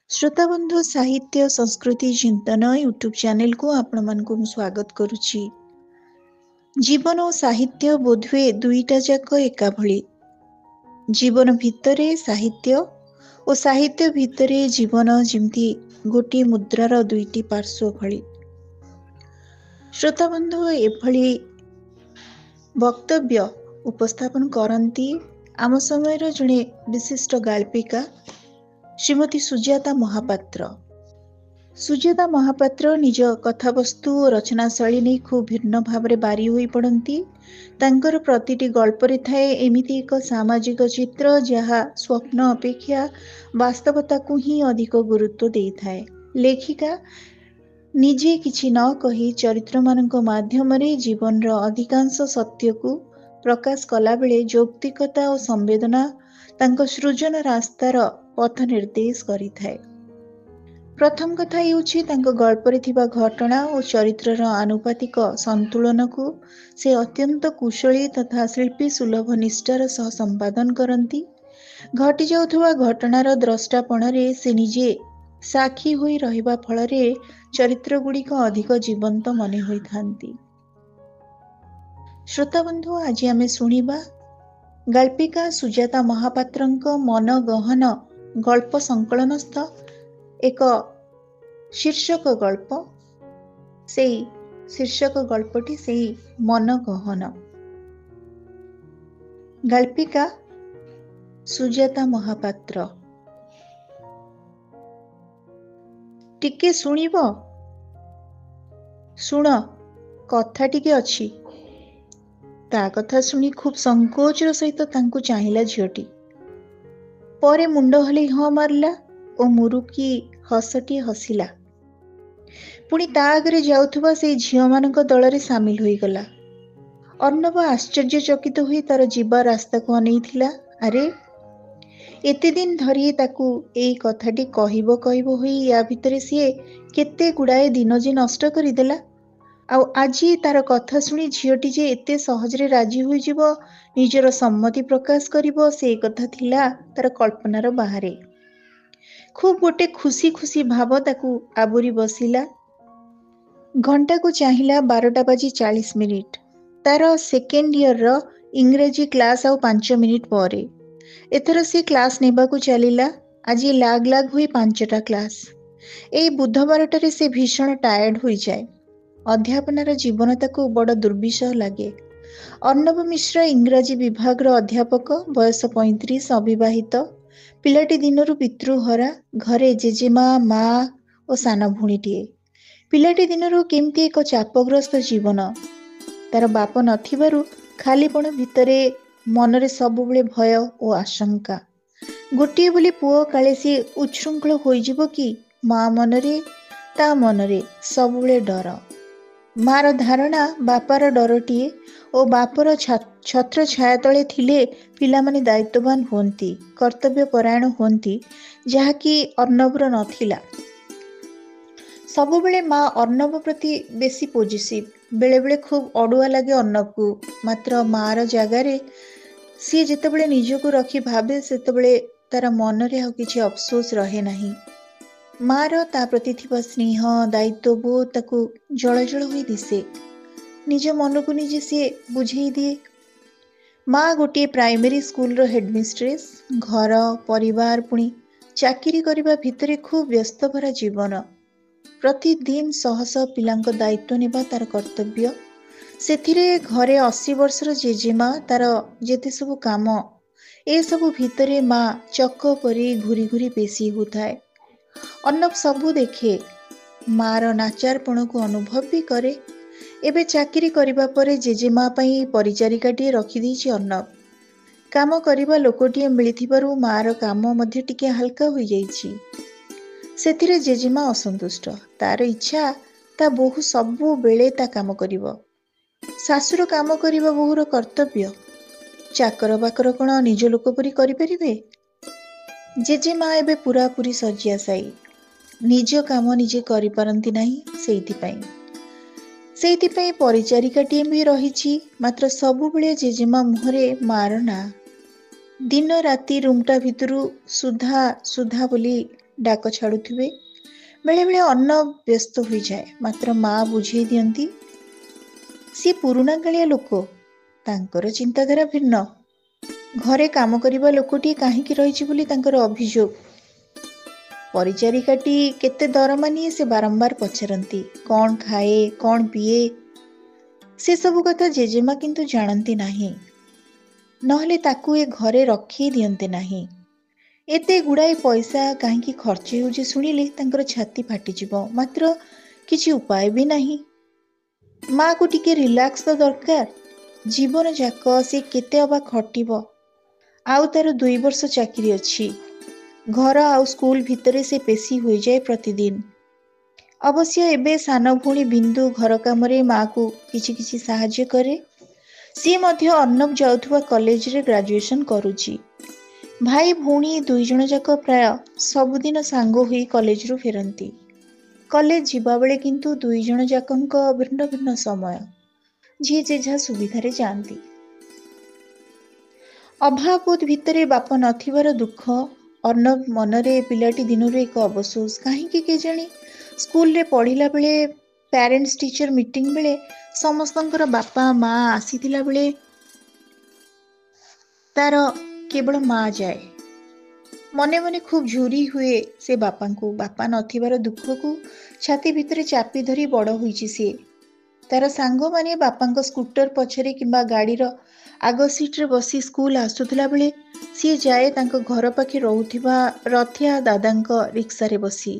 श्रोताबंधु साहित्य संस्कृति चिंतन यूट्यूब चैनल को आपण मानक स्वागत करुछि। जीवन और साहित्य बोधवे दुईटा जाक एका भली। जीवन भितरे साहित्य और साहित्य भितरे जीवन जिमती गोटी मुद्रार दुईटी पार्श्व भली। श्रोताबंधु एभली वक्तव्य उपस्थापन करती आम समय जड़े विशिष्ट गाल्पिका श्रीमती सुजाता महापात्र। सुजाता महापात्र निज कथावस्तु और रचनाशैली नहीं खूब भिन्न भाव बारी होई पड़ती। तांकर प्रतिटी गल्परे थाए एमिति एक सामाजिक चित्र जहा स्वप्न अपेक्षा वास्तवता को ही अधिक गुरुत्व दे थाए। लेखिका निजे किछि न कही चरित्र मानक माध्यम रे जीवन रो अधिकांश सत्य को प्रकाश कला बेले यौक्तिकता और संवेदना तांको सृजन रास्तार पथ निर्देश करि थाए। प्रथम कथा हेउछि तांको गल्परे थिबा घटना और चरित्रर आनुपातिक संतुलन को से अत्यंत कुशली तथा शिल्पी सुलभ निष्ठार सह संपादन करती। घटी जाउथुवा घटनार द्रष्टापणरे से निजे साक्षी होई रहिबा फलरे चरित्र गुड़िक अधिक जीवंत मने होई थांती। श्रोताबंधु आज आमे सुनिबा गाल्पिका सुजाता महापात्रंक मन गहन गल्प संकलनस्थ एक शीर्षक गल्प। सेई शीर्षक गल्पटी सेई मन गहन। गाल्पिका सुजाता महापात्र। टिके सुनिबो? सुण कथा टिके अछि। ता कथा सुनी खूब संकोचर सहित तांकु चाहिला झियोटी। परे मुंड हली हाँ मारला और मुरुकी हसटी हसिला। पुणी ता आगरे जाउथुवा से झियो मानक दलरे सामिल होई गला। अर्णव आश्चर्यचकित होई तार जीवा रास्ता को अनेइथिला। अरे एते दिन धरी ताकू एई कथाटी कहिबो होई या भितरे सिए केते गुड़ाए दिन जे नष्ट करिदेला। आउ आजी तार कथा सुनी झियोटी जे एते सहजरे राजी होई जिवो निजर सम्मति प्रकाश करिवो से कथा थिला तार कल्पनार बाहरे। खूब गोटे खुशी खुशी भाव ताकू आबुरी बसिला। घंटा को चाहिला 12:40। तार सेकेंड इयर रो इंग्रेजी क्लास आउ 5 मिनिट परे। एथर से क्लास नेबाकू चलिला। आज लाग लाग हुई 5टा क्लास। एई बुधवारटारे से भीषण टायर्ड होई जाए। अध्यापनार जीवन ताकू बड़ दुर्विषह लगे। अर्णव मिश्र इंग्राजी विभाग अध्यापक, बयस 35, अविवाहित, पिलाटी दिनरू पितृहरा, घरे जेजेमा मा और सान भूणीटीए। पिलाटी दिनरू केमती एक चापग्रस्त जीवन। तार बाप नथिबारु खालीपण भितरे मनरे सबुबले भय और आशंका। गोटिए बोली पुओ काले सी उच्छृंखल होई जिवो कि मा मनरे ता मनरे सबुबले डर। मार धारणा बापार डरटीए और बापर छत्र छाया तले थिले पिलामाने दायित्ववान होंती, कर्तव्य परायण होंती, जहाँकि अर्णवर नथिला। सबुबले माँ अर्णव प्रति बेसी पॉजिटिव। बेले बेले खूब अड़ुआ लगे अर्णव को। मात्र मार जगारे सी जेतेबेले निजको रखी भाबे सेतेबेले तार मनरे आउ किछि अफसोस रहे नाही। मार ता प्रति थिबा स्नेह दायित्वबोध ताकू जळजळ होई दिसे। निज मन को निजे सी बुझेई दिए। माँ गोटे प्राइमरी स्कूल रो हेडमिस्ट्रेस। घर परिवार पुणी चाकरी करबा भितरे खूब व्यस्त भरा जीवन। प्रतिदिन शह शह पिलांक दायित्व नेबा तार कर्तव्य। सेथिरे घरे 80 वर्षर जेजेमा तार जेते सबु काम ए सबु भितरे माँ चक परी घूरी घूरी पेशी होताए। अर्णव सबू देखे। मार नाचारपण को अनुभव भी करे। एबे चाकरी करिबा परे जेजेमा पई परिचारिकाटीए रखिदेछि अर्णव। काम करिबा लोकटीए मिलिथिबारु मार काम मध्ये टिके हल्का होई जाइछि। सेथिरे जेजेमा असंतुष्ट। तार इच्छा ता बहु सबु बेले ता काम करिवो। शाशुर काम करिबा बहुर कर्तव्य। चाकर बाकर कोन निज लोक परी करि परिबे? जेजेमा एबे पूरा पूरी सजिया साई। निज काम निजे करि पारंती नाही। सेइथिपई परिचारिकाटीए भी रहिछि। मात्र सबुबेले जेजेमा मुहरे मार ना। दिन राति रूमटा भितरु सुधा सुधा बोली ଡାକ ଛାଡୁଥିବେ। ବେଳେ ବେଳେ ଅର୍ଣ୍ଣବ ବ୍ୟସ୍ତ ହୋଇଯାଏ, ମାତ୍ର ମା ବୁଝେଇ ଦିଅନ୍ତି ସିଏ ପୁରୁଣା କାଳିଆ ଲୋକ, ତାଙ୍କର ଚିନ୍ତାଧାରା ଭିନ୍ନ। ଘରେ କାମ କରିବା ଲୋକଟିଏ କାହିଁକି ରହିଛି ବୋଲି ତାଙ୍କର ଅଭିଯୋଗ। ପରିଚାରିକାଟି କେତେ ଦରମା ନିଏ ସେ ବାରମ୍ବାର ପଚାରନ୍ତି। କଣ ଖାଏ, କଣ ପିଏ, ସେସବୁ କଥା ଜେଜେମା କିନ୍ତୁ ଜାଣନ୍ତି ନାହିଁ। ନହେଲେ ତାକୁ ଏ ଘରେ ରଖେଇ ଦିଅନ୍ତେ ନାହିଁ। ଏତେ ଗୁଡ଼ାଏ ପଇସା କାହିଁକି ଖର୍ଚ୍ଚ ହେଉଛି ଶୁଣିଲେ ତାଙ୍କର ଛାତି ଫାଟିଯିବ, ମାତ୍ର କିଛି ଉପାୟ ବି ନାହିଁ। ମାକୁ ଟିକେ ରିଲାକ୍ସ ତ ଦରକାର। ଜୀବନ ଯାକ ସେ କେତେ ଅବା ଖଟିବ। ଆଉ ତାର 2 ବର୍ଷ ଚାକିରି ଅଛି। ଘର ଆଉ ସ୍କୁଲ ଭିତରେ ସେ ପେଶି ହୋଇଯାଏ ପ୍ରତିଦିନ। ଅବଶ୍ୟ ଏବେ ସାନ ଭଉଣୀ ବିନ୍ଦୁ ଘର କାମରେ ମାକୁ କିଛି କିଛି ସାହାଯ୍ୟ କରେ। ସିଏ ମଧ୍ୟ ଅର୍ଣ୍ଣବ ଯାଉଥିବା କଲେଜରେ ଗ୍ରାଜୁଏସନ କରୁଛି। ଭାଇ ଭଉଣୀ 2 ଜଣ ଯାକ ପ୍ରାୟ ସବୁଦିନ ସାଙ୍ଗ ହୋଇ କଲେଜରୁ ଫେରନ୍ତି। କଲେଜ ଯିବାବେଳେ କିନ୍ତୁ 2 ଜଣ ଯାକଙ୍କ ଭିନ୍ନ ଭିନ୍ନ ସମୟ। ଯିଏ ଯେଝା ସୁବିଧାରେ ଯାଆନ୍ତି। ଅଭାବବୋଧ ଭିତରେ ବାପା ନଥିବାର ଦୁଃଖ ଅର୍ଣ୍ଣବ ମନରେ ପିଲାଟି ଦିନରୁ ଏକ ଅବସୋସ। କାହିଁକି କେଜାଣି ସ୍କୁଲରେ ପଢ଼ିଲା ବେଳେ ପ୍ୟାରେଣ୍ଟସ୍ ଟିଚର ମିଟିଂ ବେଳେ ସମସ୍ତଙ୍କର ବାପା ମା ଆସିଥିଲା ବେଳେ ତାର କେବଳ ମା ଯାଏ। ମନେ ମନେ ଖୁବ୍ ଝୁରି ହୁଏ ସେ ବାପାଙ୍କୁ। ବାପା ନଥିବାର ଦୁଃଖକୁ ଛାତି ଭିତରେ ଚାପି ଧରି ବଡ଼ ହୋଇଛି ସିଏ। ତାର ସାଙ୍ଗମାନେ ବାପାଙ୍କ ସ୍କୁଟର ପଛରେ କିମ୍ବା ଗାଡ଼ିର ଆଗ ସିଟ୍ରେ ବସି ସ୍କୁଲ ଆସୁଥିଲା ବେଳେ ସିଏ ଯାଏ ତାଙ୍କ ଘର ପାଖେ ରହୁଥିବା ରଥିଆ ଦାଦାଙ୍କ ରିକ୍ସାରେ ବସି।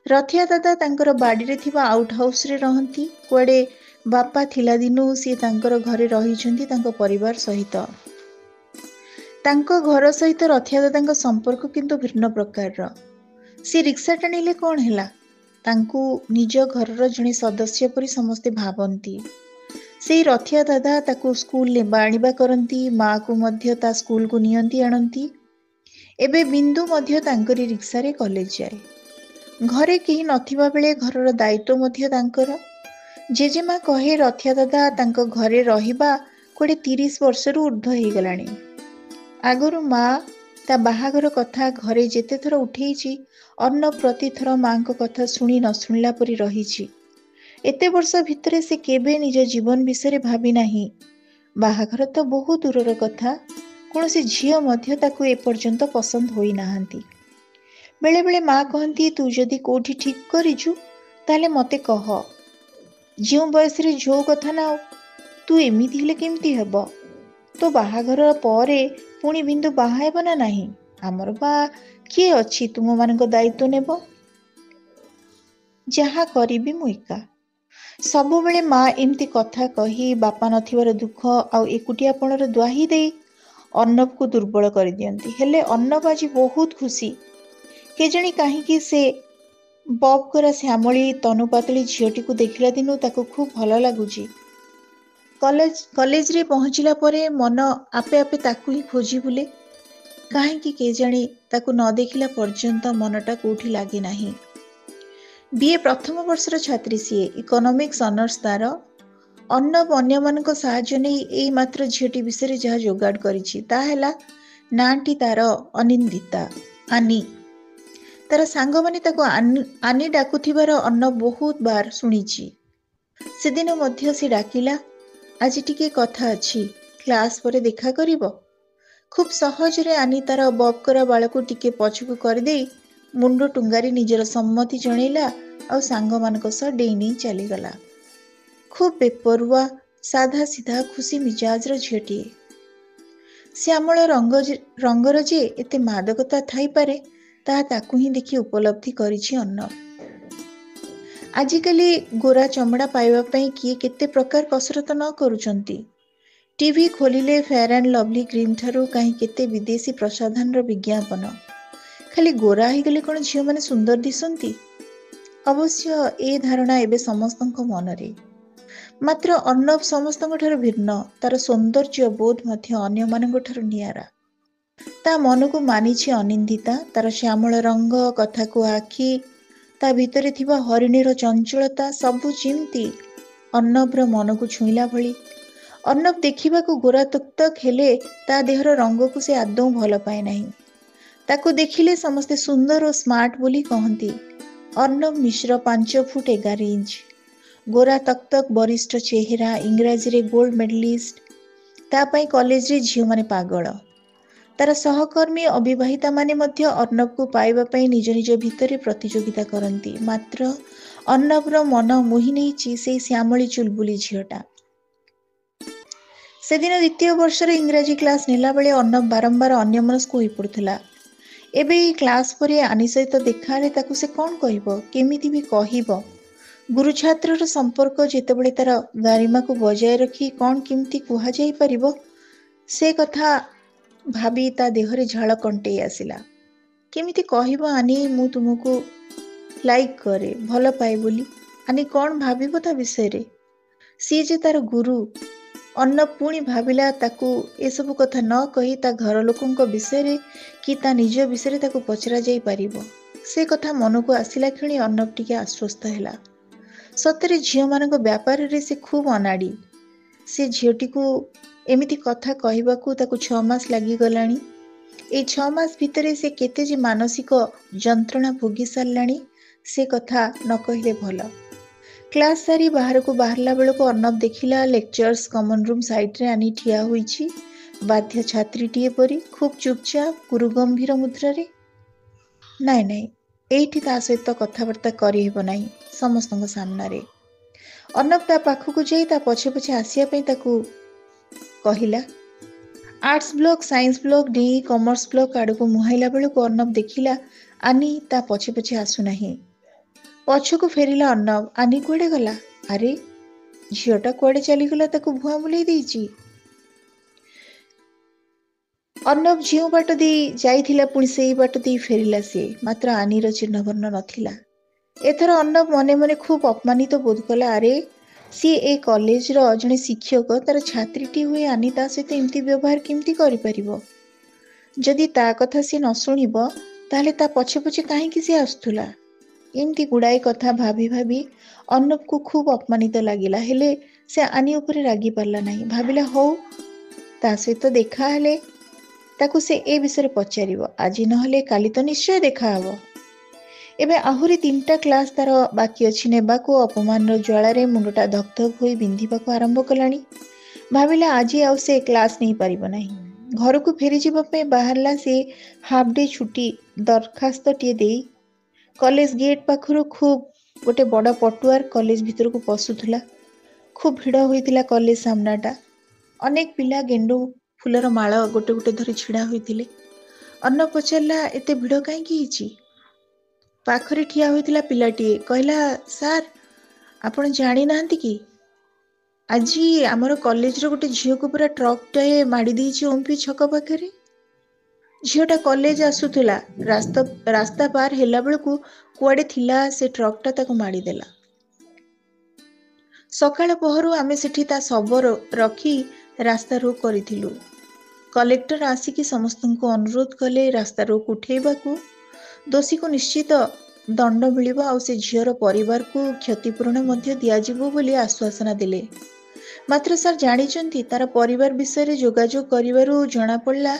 ରଥିଆ ଦାଦା ତାଙ୍କର ବାଡ଼ିରେ ଥିବା ଆଉଟ୍ ହାଉସରେ ରହନ୍ତି। କୁଆଡ଼େ ବାପା ଥିଲା ଦିନୁ ସିଏ ତାଙ୍କର ଘରେ ରହିଛନ୍ତି ତାଙ୍କ ପରିବାର ସହିତ। ତାଙ୍କ ଘର ସହିତ ରଥିଆ ଦାଦାଙ୍କ ସମ୍ପର୍କ କିନ୍ତୁ ଭିନ୍ନ ପ୍ରକାରର। ସେ ରିକ୍ସା ଟାଣିଲେ କଣ ହେଲା, ତାଙ୍କୁ ନିଜ ଘରର ଜଣେ ସଦସ୍ୟ ପରି ସମସ୍ତେ ଭାବନ୍ତି। ସେଇ ରଥିଆ ଦାଦା ତାକୁ ସ୍କୁଲ ନେବା ଆଣିବା କରନ୍ତି, ମାକୁ ମଧ୍ୟ ତା ସ୍କୁଲକୁ ନିଅନ୍ତି ଆଣନ୍ତି। ଏବେ ବିନ୍ଦୁ ମଧ୍ୟ ତାଙ୍କରି ରିକ୍ସାରେ କଲେଜ ଯାଏ। ଘରେ କେହି ନଥିବା ବେଳେ ଘରର ଦାୟିତ୍ୱ ମଧ୍ୟ ତାଙ୍କର। ଜେଜେମା କହେ ରଥିଆ ଦାଦା ତାଙ୍କ ଘରେ ରହିବା କୁଆଡ଼େ 30 ବର୍ଷରୁ ଉର୍ଦ୍ଧ୍ୱ ହେଇଗଲାଣି। ଆଗରୁ ମା ତା ବାହାଘର କଥା ଘରେ ଯେତେଥର ଉଠେଇଛି ଅର୍ଣ୍ଣବ ପ୍ରତିଥର ମାଙ୍କ କଥା ଶୁଣି ନ ଶୁଣିଲା ପରି ରହିଛି। ଏତେ ବର୍ଷ ଭିତରେ ସେ କେବେ ନିଜ ଜୀବନ ବିଷୟରେ ଭାବି ନାହିଁ। ବାହାଘର ତ ବହୁ ଦୂରର କଥା, କୌଣସି ଝିଅ ମଧ୍ୟ ତାକୁ ଏପର୍ଯ୍ୟନ୍ତ ପସନ୍ଦ ହୋଇନାହାନ୍ତି। ବେଳେ ବେଳେ ମା କହନ୍ତି ତୁ ଯଦି କୋଉଠି ଠିକ୍ କରିଛୁ ତାହେଲେ ମତେ କହ। ଯେଉଁ ବୟସରେ ଝିଅ କଥା ନା ତୁ ଏମିତି ହେଲେ କେମିତି ହେବ? ତୋ ବାହାଘର ପରେ ପୁଣି ବିନ୍ଦୁ ବାହା ହେବ ନା ନାହିଁ? ଆମର ବା କିଏ ଅଛି ତୁମମାନଙ୍କ ଦାୟିତ୍ୱ ନେବ? ଯାହା କରିବି ମୁଁ ଏକା। ସବୁବେଳେ ମା ଏମିତି କଥା କହି ବାପା ନଥିବାର ଦୁଃଖ ଆଉ ଏକୁଟିଆପଣର ଦ୍ୱାହି ଦେଇ ଅର୍ଣ୍ଣବକୁ ଦୁର୍ବଳ କରିଦିଅନ୍ତି। ହେଲେ ଅର୍ଣ୍ଣବ ଆଜି ବହୁତ ଖୁସି। କେଜାଣି କାହିଁକି ସେ ବବ୍ କରା ଶ୍ୟାମଳୀ ତନୁ ପାତଳୀ ଝିଅଟିକୁ ଦେଖିଲା ଦିନୁ ତାକୁ ଖୁବ୍ ଭଲ ଲାଗୁଛି। କଲେଜରେ ପହଞ୍ଚିଲା ପରେ ମନ ଆପେ ଆପେ ତାକୁ ହିଁ ଖୋଜି ବୁଲେ। କାହିଁକି କେଜାଣି ତାକୁ ନ ଦେଖିଲା ପର୍ଯ୍ୟନ୍ତ ମନଟା କୋଉଠି ଲାଗେ ନାହିଁ। ବିଏ ପ୍ରଥମ ବର୍ଷର ଛାତ୍ରୀ ସିଏ, ଇକୋନୋମିକ୍ସ ଅନର୍ସ ତାର। ଅର୍ଣ୍ଣବ ଅନ୍ୟମାନଙ୍କ ସାହାଯ୍ୟ ନେଇ ଏଇ ମାତ୍ର ଝିଅଟି ବିଷୟରେ ଯାହା ଯୋଗାଡ଼ କରିଛି ତାହା ହେଲା ନାଁଟି ତାର ଅନିନ୍ଦିତା, ଆନି। ତାର ସାଙ୍ଗମାନେ ତାକୁ ଆନି ଡାକୁଥିବାର ଅର୍ଣ୍ଣବ ବହୁତ ବାର ଶୁଣିଛି। ସେଦିନ ମଧ୍ୟ ସେ ଡାକିଲା, ଆଜି ଟିକେ କଥା ଅଛି, କ୍ଲାସ୍ ପରେ ଦେଖା କରିବ। ଖୁବ୍ ସହଜରେ ଆନି ତାର ବବ୍ କରା ବାଳକୁ ଟିକେ ପଛକୁ କରିଦେଇ ମୁଣ୍ଡ ଟୁଙ୍ଗାରି ନିଜର ସମ୍ମତି ଜଣେଇଲା ଆଉ ସାଙ୍ଗମାନଙ୍କ ସହ ଡେଇଁ ନେଇ ଚାଲିଗଲା। ଖୁବ୍ ବେପରୁଆ, ସାଧା ସିଧା, ଖୁସି ମିଜାଜର ଝିଅଟିଏ। ଶ୍ୟାମଳ ରଙ୍ଗର ଯେ ଏତେ ମାଦକତା ଥାଇପାରେ ତାହା ତାକୁ ହିଁ ଦେଖି ଉପଲବ୍ଧି କରିଛି ଅର୍ଣ୍ଣବ। ଆଜିକାଲି ଗୋରା ଚମଡ଼ା ପାଇବା ପାଇଁ କିଏ କେତେ ପ୍ରକାର କସରତ ନ କରୁଛନ୍ତି। ଟିଭି ଖୋଲିଲେ ଫେୟାର ଆଣ୍ଡ ଲଭଲି କ୍ରିମ୍ ଠାରୁ କାହିଁ କେତେ ବିଦେଶୀ ପ୍ରସାଧନର ବିଜ୍ଞାପନ। ଖାଲି ଗୋରା ହେଇଗଲେ କଣ ଝିଅମାନେ ସୁନ୍ଦର ଦିଶନ୍ତି? ଅବଶ୍ୟ ଏ ଧାରଣା ଏବେ ସମସ୍ତଙ୍କ ମନରେ। ମାତ୍ର ଅର୍ଣ୍ଣବ ସମସ୍ତଙ୍କ ଠାରୁ ଭିନ୍ନ। ତାର ସୌନ୍ଦର୍ଯ୍ୟ ବୋଧ ମଧ୍ୟ ଅନ୍ୟମାନଙ୍କ ଠାରୁ ନିଆରା। ତା ମନକୁ ମାନିଛି ଅନିନ୍ଦିତା। ତାର ଶ୍ୟାମଳ ରଙ୍ଗ, କଥାକୁ ଆଖି, ତା ଭିତରେ ଥିବା ହରିଣୀର ଚଞ୍ଚଳତା ସବୁ ଯେମିତି ଅର୍ଣ୍ଣବର ମନକୁ ଛୁଇଁଲା ଭଳି। ଅର୍ଣ୍ଣବ ଦେଖିବାକୁ ଗୋରା ତକ୍ ତକ୍ ହେଲେ ତା ଦେହର ରଙ୍ଗକୁ ସେ ଆଦୌ ଭଲ ପାଏ ନାହିଁ। ତାକୁ ଦେଖିଲେ ସମସ୍ତେ ସୁନ୍ଦର ଓ ସ୍ମାର୍ଟ ବୋଲି କହନ୍ତି। अर्णव मिश्र 5 फुट 11 इंच, गोरा तक तक वरिष्ठ चेहरा, इंग्राजी गोल्ड मेडलिस्ट। तापाई कॉलेज रे झियो माने पागल। तार सहकर्मी अविवाहिता माने मध्य अर्णव को पाइबा पई निज निज भितरे प्रतियोगिता करती। मात्र अर्णवर मन मोहि नहीं से श्यामली चुलबुली झीटा। से दिन द्वितीय वर्ष इंग्राजी क्लास नेला बेले अर्णव बारंबार अन्यमनस्क हो पड़ुला। एबे क्लास पर आनी सहित देखा ताकू से कौन कहब, केमिति भी कहब। गुरु छात्र संपर्क जेतेबेले तार गारिमा को बजाय रखी कौन केमिति कुहा जाई परिबो, से कथा भाभी ता देहरे झाल कंटे आसिला। केमिति कहब आनी मु तुमको लाइक करे, भल पाए बोली। आनी कौन भाविबो ता विषय रे? सी जे तार गुरु। अन्न पुणी भाविला ताकू ए सब कथा न कही ता घर लोकों विषय रे कि ता निज विषय ताकू पचरा जाई परिबो। से कथा मन को आसिला क्षणी अर्णव टिके आश्वस्त हैला। सतरे झियो मानक व्यापार रे से खूब अनाड़ी। से झियोटी को एमिति कथा कहबाकू ताकू 6 मास लागी गलानी। ए 6 मास भितरे से केते जे मानसिक जंत्रणा भोगी सारलानी से कथा न कहिले भल। क्लास सारी बाहर को बाहरला बेल को अर्णव देखिला लेक्चर्स कॉमन रूम साइड रे आनी ठिया होईची। बाध्य छात्री टीए परी खूब चुपचाप गुरु गंभीर मुद्रा रे। नाई नाई एठी ता सहित कथबार्ता करी हेबो नाही समस्तଙ୍କ सामना रे। अर्णव ता पाखकु जाई ता पछे पछे आसिया पई ताकू कहिला। Arts block, science block, D commerce block आड़ को मुहाइला बेल को अर्णव देखिला आनी ता पछे पछे आसु नाही। पछकु फेरिला अर्णव। आनी कुआडे गला? अरे झीटा कुआडे चलीगला ताकू भुआ बुलाई देइची। अर्णव झीव बाट दे जाइथिला पुणी सेई बाट दे फेरिला से। मात्र आनीर चिन्हवर्ण नथिला। एथर अर्णव मने मने खूब अपमानित बोध कला। अरे सी ए कॉलेज रो जने शिक्षक तार छात्रीटी हुए आनी ता सहित एमती व्यवहार केमती करि परिबो? जदि ता कथा सी न सुनिबो ताले ता पछे पछे काहेकि से आस्तुला? एमती गुड़ाई कथा भाभी भाभी अर्णव को खूब अपमानित लगिला। हेले से आनी उपरे रागी पारला नहीं। भाविला हो ता सहित देखा हेले ताकू से ए विषय पचारिबो। आज नहले काली तो निश्चय देखा हबो। एबे आहुरी 3टा क्लास तार बाकी अछि नेबाको। अपमान रो ज्वाला रे मुंडटा धक धक होई बिंधिबाको आरंभ कलानी। भाविला आज आउ से क्लास नहीं पारिबो नाही। घर को फेरी जिबा पे बाहरला से हाफ डे छुट्टी दरखास्त टिए देई कॉलेज गेट पाखरु खूब गोटे बड़ पटुआर कॉलेज भीतर को पशुला। खूब भिड़ होइतिला कॉलेज सामनाटा। अनेक पिला गेंडू फुलर माଳ गोटे गोटे धरी छिड़ा होइतिले। अन्न पचारला एते भिड़ काई हिची? पाखरे ठिया होइतिला पिलाटीए कहला, सार आपण जानी नाहंती कि आज आमर कॉलेज रो गोटे झियो को पूरा ट्रक टाए माड़ी देइची ओमपी छक पाखरे। Zeta college आसुला। रास्ता पार हेला बेलू कुआडे थिला से ट्रकटा ताको माड़ी देला। सकाळ पहरु आमे सेठी ता शबर रखी रास्ता रोक करिथिलु। कलेक्टर आसिकी समस्तଙ୍କୁ अनुरोध कले रास्ता रोक उठेबाकू। दोषी को निश्चित दंड मिलिबो आ से झीर परिवार को क्षतिपूरण मध्य दियाजिबो बोली आश्वासन देले। मात्र सर जानिचंती तार परिवार विषय रे जोगाजोग करिवारु जणा पड़ला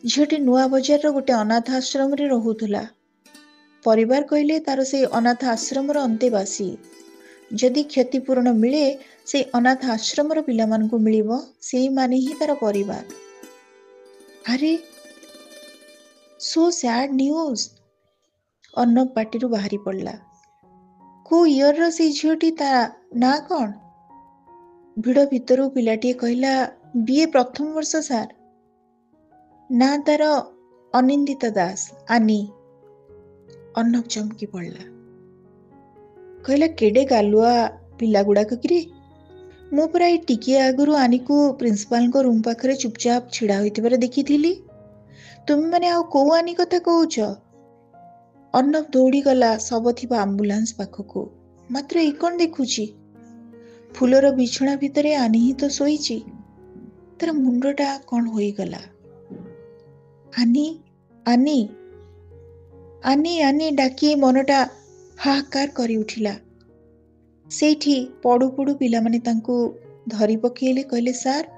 झीटी नुआ बजार गोटे अनाथ आश्रम रे रहुथुला। परिवार कहले तार से अनाथ आश्रम अंतेवासी। जदि क्षतिपूरण मिले से अनाथ आश्रम पिला मान को मिलिबो, सेई माने ही तार परिवार। अरे सो सैड न्यूज। अर्णव पाटिरु बाहरी पड़ला। को इयर रो से झीटी ता ना कौन? भिड़ भितरु पिलाटी कहला, बीए प्रथम वर्ष सार। ना तार अनिंदिता दास आनी। अर्णव चमकी पड़ला। कहला केडे गालुआ पिला गुड़ाक कि मु पूरा टिके आगुरु आनी को प्रिंसिपाल को रूम पाखरे चुपचाप छिड़ा होइतिबार देखिथिली। तुम माने आ को आनी कथा कहउछ? अर्णव दौड़ी गला सब थिबा एम्बुलेंस पाखको। मात्र ए कोन देखुची? फुलर बिछଣା भितरे आनी ही तो सोईची। तार मुंडटा कोन होई गला। आनी आनी आनी आनी डाकी मनटा हाहाकार करी उठिला। सेठी पड़ू पड़ू पिला माने तांको धरी पकेले। कहले, सार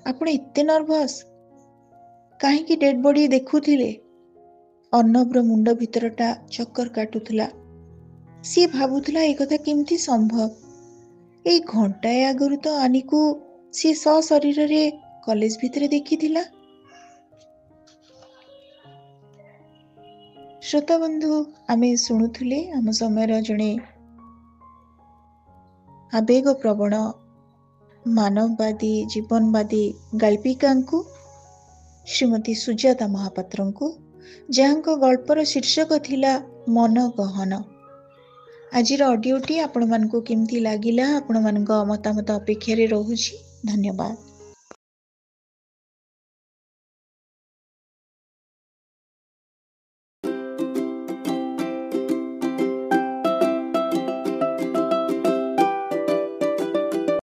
आपण एते नर्वस काहे कि डेड बॉडी देखुथिले? अर्णवर मुंड भितरटा चक्कर काटुला। सी भाबुला ए कथा केमती संभव। ए घंटाए आगरु तो आनी को सी सशरीर रे कॉलेज भितर देखिथिला। श्रोता बंधु, आमे शुणुथिले आम समय जड़े आवेग प्रवण मानववादी जीवनवादी गाल्पिका श्रीमती सुजाता महापात्र को, जहाँ गल्पर शीर्षक थिला मन गहन। आजिर ऑडियोटी आपण मानकु केमती लागिला, आपण मानक मतामत अपेक्षा रे रहुछि। धन्यवाद।